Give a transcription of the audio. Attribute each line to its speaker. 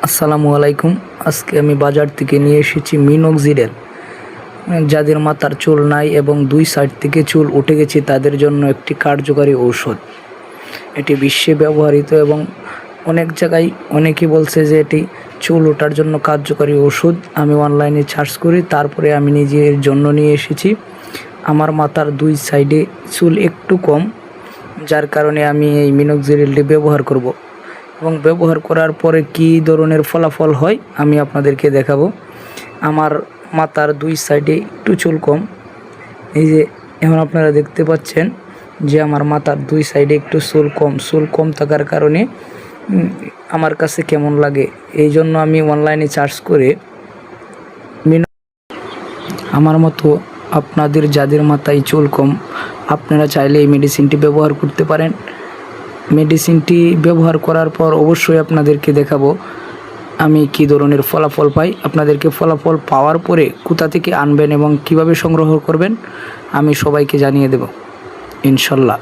Speaker 1: আসসালামু আলাইকুম। আজকে আমি বাজার থেকে নিয়ে এসেছি মিনোক্সিডিল। যাদের মাথার চুল নাই এবং দুই সাইড থেকে চুল উঠে গেছে তাদের জন্য একটি কার্যকারী ঔষধ। এটি বিশ্বে ব্যবহৃত এবং অনেক জায়গায় অনেকেই বলছে যে এটি চুল ওঠার জন্য কার্যকারী ওষুধ। আমি অনলাইনে সার্চ করি, তারপরে আমি নিজের জন্য নিয়ে এসেছি। আমার মাথার দুই সাইডে চুল একটু কম, যার কারণে আমি এই মিনোক্সিডিলটি ব্যবহার করব এবং ব্যবহার করার পরে কী ধরনের ফলাফল হয় আমি আপনাদেরকে দেখাবো। আমার মাথার দুই সাইডে একটু চুল কম, এই যে এখন আপনারা দেখতে পাচ্ছেন যে আমার মাথার দুই সাইডে একটু চুল কম থাকার কারণে আমার কাছে কেমন লাগে, এই জন্য আমি অনলাইনে সার্চ করে আমার মতো আপনাদের যাদের মাথায় চুল কম আপনারা চাইলে এই মেডিসিনটি ব্যবহার করতে পারেন। মেডিসিনটি ব্যবহার করার পর অবশ্যই আপনাদেরকে দেখাবো আমি কী ধরনের ফলাফল পাই। আপনাদেরকে ফলাফল পাওয়ার পরে কোথা থেকে আনবেন এবং কিভাবে সংগ্রহ করবেন আমি সবাইকে জানিয়ে দেব ইনশাল্লাহ।